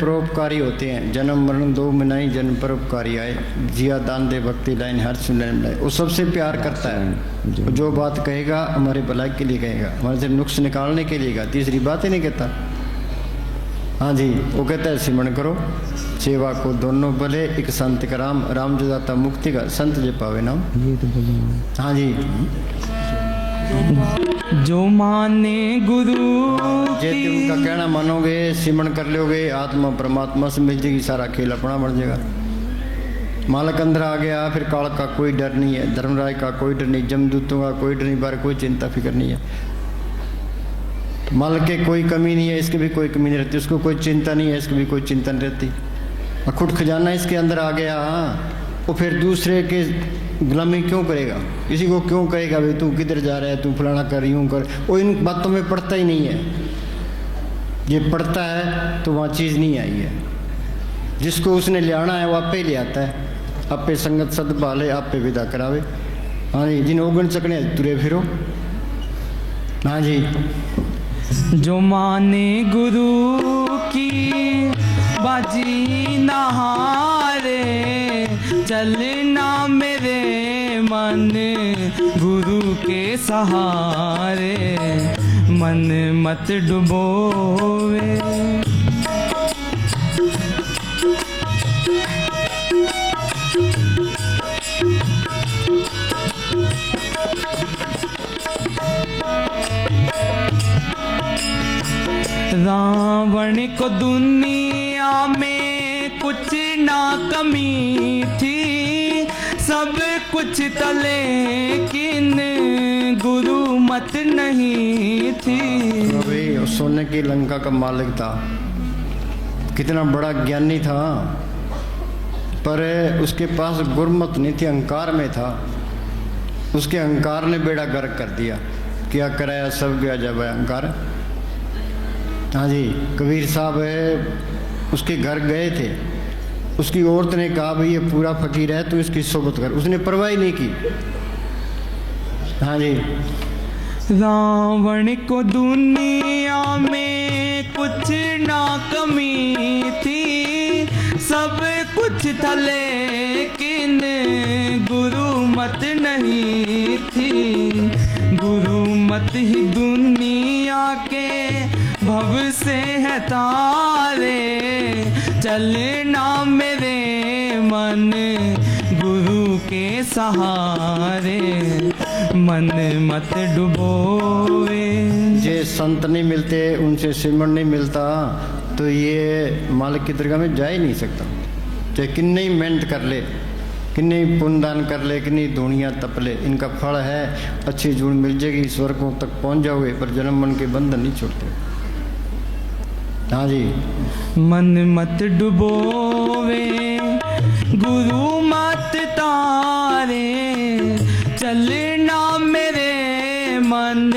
परोपकारी होते हैं, जन्म मरण दो में नहीं जन्म परोपकारी आए। जिया दान दे भक्ति लाइन हर सुनने मिलाए। वो सबसे प्यार करता है, जो बात कहेगा हमारे भलाई के लिए कहेगा, हमारे से नुक्स निकालने के लिए कहेगा, तीसरी बात ही नहीं कहता। हाँ जी, वो कहता है सिमरण करो सेवा को दोनों भले, एक संत का राम, राम जो दाता मुक्ति का, संत जे पावे नाम। ये तो बोलो। हाँ जी, जो माने गुरु जे तुम उनका कहना मानोगे, सिमरण कर लोगे, आत्मा परमात्मा से मिल जाएगी, सारा खेल अपना बढ़ जाएगा। मालक अंदर आ गया, फिर काल का कोई डर नहीं है, धर्मराज का कोई डर नहीं, जमदूतों का कोई डर नहीं, बार कोई चिंता फिक्र नहीं है। मालक के कोई कमी नहीं है, इसकी भी कोई कमी नहीं रहती, उसको कोई चिंता नहीं है, इसकी भी कोई चिंता नहीं रहती। और खुद खजाना इसके अंदर आ गया, वो फिर दूसरे के गुलामी क्यों करेगा, किसी को क्यों कहेगा भाई तू किधर जा रहा है, तू फलाना कर, यूँ कर, वो इन बातों में पड़ता ही नहीं है। ये पड़ता है तो वहाँ चीज़ नहीं आई है। जिसको उसने ले आना है वो आपे ले आता है, आपे संगत सद भाले, आपे विदा करावे। हाँ जी, जिन ओगन चकने तुरे फिरो। हाँ जी, जो माने गुरु की बाजी नहारे, चलना मेरे मन गुरु के सहारे, मन मत डुबोवे। रावण को दुनिया में कुछ ना कमी थी, सब कुछ था लेकिन गुरु मत नहीं थी। अभी सोने की लंका का मालिक था, कितना बड़ा ज्ञानी था, पर उसके पास गुरमत नहीं थी, अहंकार में था। उसके अहंकार ने बेड़ा गर्क कर दिया। क्या कराया सब गया जब अहंकार। हाँ जी, कबीर साहब उसके घर गए थे, उसकी औरत ने कहा भाई ये पूरा फकीर है, तो इसकी सोबत कर। उसने परवाह ही नहीं की। हाँ जी, रावण को दुनिया में कुछ ना कमी थी, सब कुछ था लेकिन गुरु मत नहीं थी। गुरु मत ही दुनिया के भव से है तारे, चलना मेरे मन गुरु के सहारे, मन मत डुबोवे। जे संत नहीं मिलते, उनसे सिमरण नहीं मिलता, तो ये मालिक की दरगाह में जा ही नहीं सकता। चाहे कितनी मेहनत कर ले, कितनी पुण्यदान कर ले, कितनी दुनिया तप ले, इनका फल है अच्छी जून मिल जाएगी, स्वर्गों तक पहुंच जाओगे, पर जन्म मन के बंधन नहीं छोड़ते। हाँ जी, मन मत डुबोवे, गुरु मत तारे, चलना मेरे मन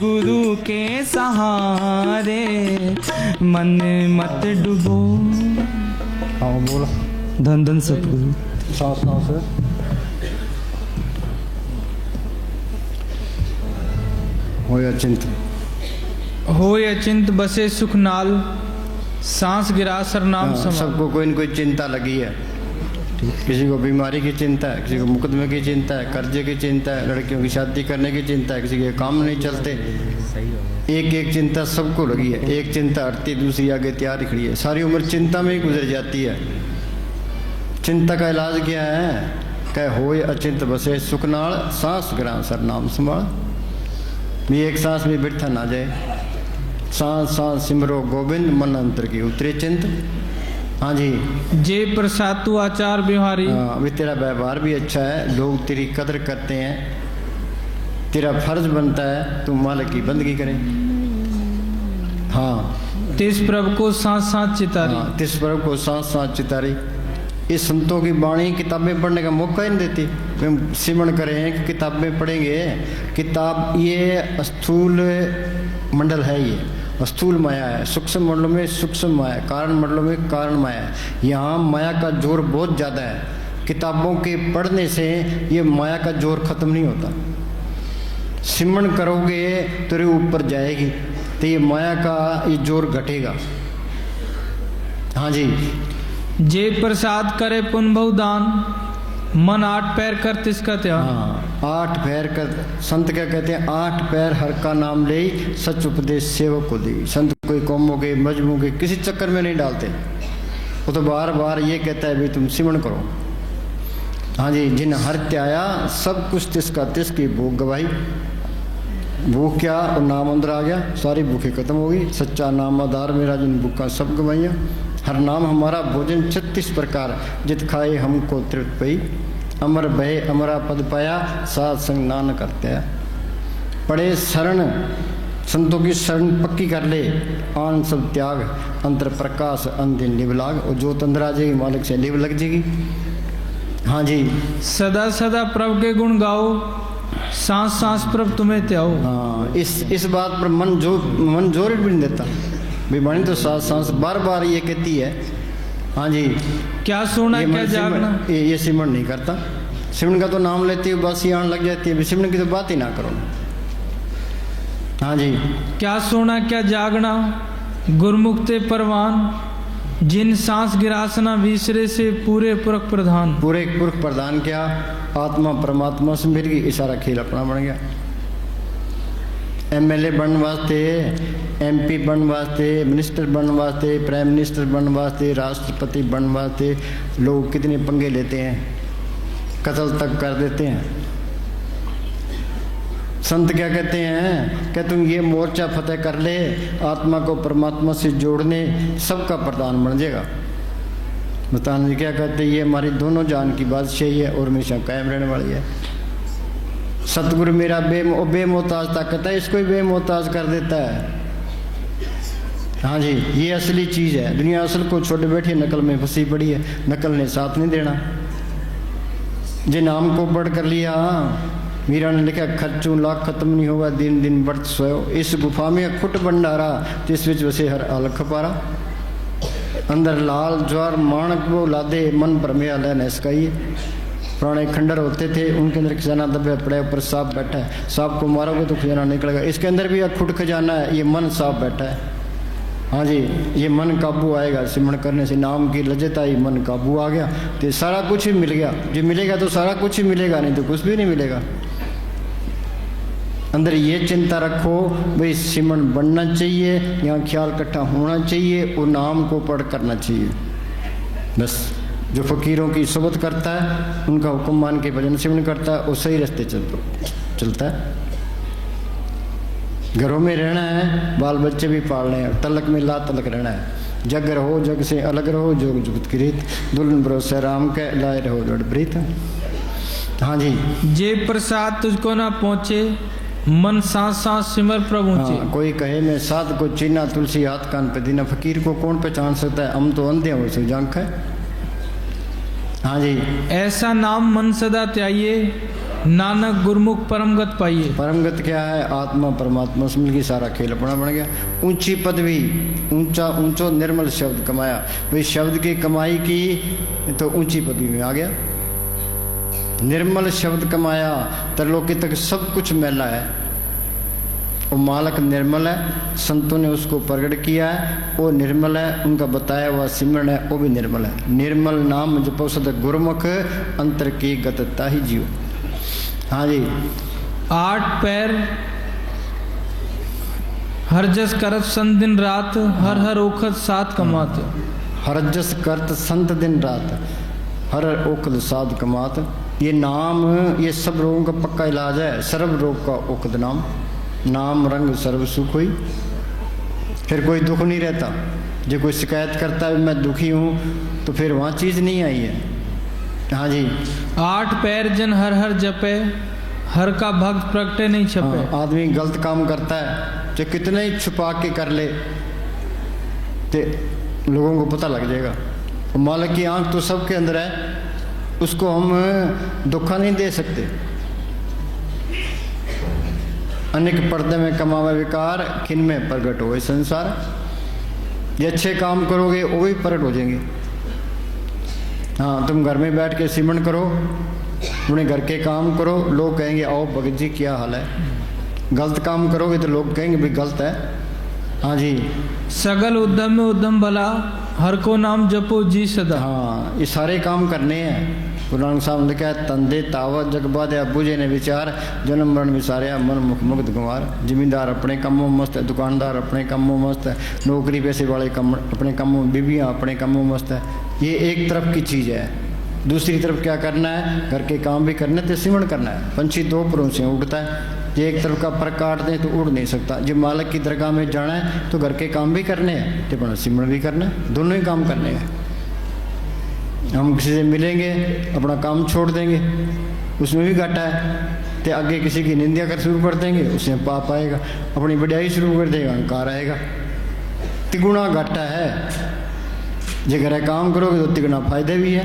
गुरु के सहारे, मन मत डुबो। हाँ बोलो। धन धन सतगुरु। सांस सांस हो या चिंत, हो अचिंत बसे सुख नाल, सांस गिरा सर नाम हाँ, संभाल। सबको कोई न कोई चिंता लगी है। किसी को बीमारी की चिंता है, किसी को मुकदमे की चिंता है, कर्जे की चिंता है, लड़कियों की शादी करने की चिंता है, किसी के काम नहीं चलते। एक एक चिंता सबको लगी है। एक चिंता हटती दूसरी आगे तैयार खड़ी है। सारी उम्र चिंता में ही गुजर जाती है। चिंता का इलाज क्या है? कह होए अचिंत बसे सुख नाल, सांस गिरा सर नाम संभाल। भी एक सांस भी बिरथा ना जाए। सांस सांस सिमरो गोविंद, मन अंतर की उतरे चिंत। हाँ जी, जे प्रसाद तू आचार व्यवहारी। हाँ, अभी तेरा व्यवहार भी अच्छा है, लोग तेरी कदर करते हैं, तेरा फर्ज बनता है तू मालिक की बंदगी करे। हाँ, तिस प्रभु को सांस सांस चितारी। हाँ, तिस प्रभु को सांस सांस चितारी। इस संतों की वाणी किताबें पढ़ने का मौका ही नहीं देती। हम सिमरण करें कि किताबें पढ़ेंगे। किताब ये स्थूल मंडल है, ये स्थूल माया है। सूक्ष्म मंडलों में सूक्ष्म माया, कारण मंडलों में कारण माया। यहाँ माया का जोर बहुत ज़्यादा है। किताबों के पढ़ने से ये माया का जोर खत्म नहीं होता। सिमरण करोगे तेरे ऊपर जाएगी, तो ये माया का ये जोर घटेगा। हाँ जी, जे प्रसाद करे पुन बहु दान, मन 8 पैर कर तिसका त्याग। हाँ, 8 पैर कर। संत क्या कहते हैं? 8 पैर हर का नाम ले, सच उपदेश सेवक को दे। संत कोई कौमों के मजहबों के किसी चक्कर में नहीं डालते। वो तो बार बार ये कहता है भाई तुम सिमरण करो। हाँ जी, जिन हत्या आया सब कुछ तिसका तिसकी भूख गवाही। भूख क्या, और नाम अंदर आ गया, सारी भूखें खत्म हो गई। सच्चा नाम आधार मेरा, जिन भूखा सब गवाइयाँ। हर नाम हमारा भोजन 36 प्रकार, जित खाए हमको तृप्त पई। अमर भय अमरा पद पाया, साध संग नान करते हैं। पड़े शरण संतों की शरण पक्की कर ले, आन सब त्याग अंतर प्रकाश अंधिन लिव लाग। और जोत अंदर आ जाएगी, मालिक से लिव लग जाएगी। हाँ जी, सदा सदा प्रभु के गुण गाओ, सांस सांस प्रभु तुम्हें त्याओ। हाँ, इस बात पर मन जोर भी नहीं देता। बेबानी तो सांस सांस बार बार ये कहती है। हाँ जी, क्या सोना क्या जागना, ये सिमरण नहीं करता। सिमरण का तो नाम लेती है बस ये आने लग जाती है, सिमरण की तो बात ही ना करो। हाँ जी, क्या सोना क्या जागना, गुरमुखते परवान। जिन सांस गिरासना विसरे से पूरे पुरख प्रधान। पूरे पुरख प्रधान क्या, आत्मा परमात्मा से मिल गई, इशारा खेल अपना बन गया। एमएलए बनने वास्ते, एमपी बनने वास्ते, मिनिस्टर बनने वास्ते, प्राइम मिनिस्टर बनने वास्ते, राष्ट्रपति बनने वास्ते लोग कितने पंगे लेते हैं, कत्ल तक कर देते हैं। संत क्या कहते हैं कि तुम ये मोर्चा फतेह कर ले, आत्मा को परमात्मा से जोड़ने सबका प्रधान बन जाएगा। बताने क्या कहते हैं, ये हमारी दोनों जान की बादशाही है और हमेशा कायम रहने वाली है। सतगुरु मेरा बेमोहताज ताकत है, इसको ही बेमोहताज कर देता है। हाँ जी, ये असली चीज़ है। दुनिया असल को छोड़े बैठी नकल में फंसी पड़ी है, नकल ने साथ नहीं देना। जे नाम को बढ़ कर लिया, मीरा ने लिखा खर्चों लाख खत्म नहीं होगा, दिन दिन बढ़त सोयो। इस गुफा में खुट भंडारा, जिस विच वसे हर अलख पारा। अंदर लाल ज्वार माणक वो लादे, मन भरमिया लैन इसका ही। पुराने खंडर होते थे, उनके अंदर खजाना दबे पड़े, ऊपर सांप बैठा है। सांप को मारोगे तो खजाना निकलेगा। इसके अंदर भी एक खुट खजाना है, ये मन सांप बैठा है। हाँ जी, ये मन काबू आएगा सिमरण करने से। नाम की लज्जत आई, मन काबू आ गया तो सारा कुछ ही मिल गया। जो मिलेगा तो सारा कुछ ही मिलेगा, नहीं तो कुछ भी नहीं मिलेगा। अंदर ये चिंता रखो भाई सिमरण बनना चाहिए, यहाँ ख्याल इकट्ठा होना चाहिए और नाम को पढ़ करना चाहिए। बस जो फकीरों की सोबत करता है, उनका हुक्म मान के भजन सिमरण करता है, वो सही रास्ते चलता है। घरों में रहना है, बाल बच्चे भी पालने हैं, तलक में ला तलक रहना है। जग रहो जग से अलग रहो, जोग जुगत की रीत। दुल्हन भरोसे राम के लाए रहो जड़ प्रीत। हाँ जी, जे प्रसाद तुझको ना पहुँचे, मन सांस सांस सिमर प्रभु ऊंचे। हाँ, कोई कहे मैं साध को चीना, तुलसी हाथ कान पे दीना। फकीर को कौन पहचान सकता है, हम तो अंधे हो से जांख है। हाँ जी, ऐसा नाम मन सदा त्याइए, नानक गुरमुख परमगत पाइए। परमगत क्या है, आत्मा परमात्मा से मिलकर सारा खेल अपना बन गया। ऊंची पदवी, ऊंचा ऊंचो निर्मल शब्द कमाया। भाई शब्द की कमाई की तो ऊंची पदवी में आ गया। निर्मल शब्द कमाया, तरलोकी तक सब कुछ मैला है, वो मालक निर्मल है। संतों ने उसको प्रकट किया है, वो निर्मल है। उनका बताया हुआ सिमरण है, वो भी निर्मल है। निर्मल नाम जपो सद गुरमुख, अंतर की गतता ही जियो। हाँ जी, 8 पैर हर जस करत संत दिन रात, हर हर ओखत साथ कमात। हर जस करत संत दिन रात, हर ओखद साध कमात। ये नाम, ये सब रोगों का पक्का इलाज है। सर्व रोग का ओखद नाम, नाम रंग सर्व सुख हुई। फिर कोई दुख नहीं रहता। जो कोई शिकायत करता है मैं दुखी हूँ, तो फिर वहाँ चीज़ नहीं आई है। हाँ जी, 8 पैर जन हर हर जपे, हर का भक्त प्रगटे नहीं छपे। हाँ, आदमी गलत काम करता है, जो कितने ही छुपा के कर ले तो लोगों को पता लग जाएगा। और मालिक की आंख तो सबके अंदर है, उसको हम धोखा नहीं दे सकते। अनेक पर्दे में कमावे विकार, किन में प्रगट हो संसार। ये अच्छे काम करोगे वो भी प्रगट हो जाएंगे। हाँ, तुम घर में बैठ के सिमरण करो, अपने घर के काम करो, लोग कहेंगे आओ भगत जी क्या हाल है। गलत काम करोगे तो लोग कहेंगे भाई गलत है। हाँ जी, सगल उद्यम में उद्यम भला, हर को नाम जपो जी सदा। हाँ, ये सारे काम करने हैं। गुरु नानक साहब ने लिखा है, तंदे तावत जग बाध्या बुझे ने विचार, जन्म मरण विसारिया मन मुख मुग्ध कुमार। जिमींदार अपने कामों में मस्त है, दुकानदार अपने कामों में मस्त है, नौकरी पैसे वाले कम अपने कामों में, बीवियाँ अपने कामों में मस्त है। ये एक तरफ की चीज़ है। दूसरी तरफ क्या करना है, घर के काम भी करने तो सिमरण करना है। पंछी दो परों से उड़ता है, ये एक तरफ का पर काट दें तो उड़ नहीं सकता। जब मालिक की दरगाह में जाना है तो घर के काम भी करने हैं तो अपना सिमरण भी करना है, दोनों ही काम करने हैं। हम किसी से मिलेंगे अपना काम छोड़ देंगे, उसमें भी घाटा है। तो आगे किसी की निंदा कर शुरू कर देंगे, उसमें पाप आएगा। अपनी बढ़ाई शुरू कर देगा, अहंकार आएगा। तिगुना घाटा है। जे घर काम करोगे तो तिगुना फायदे भी है।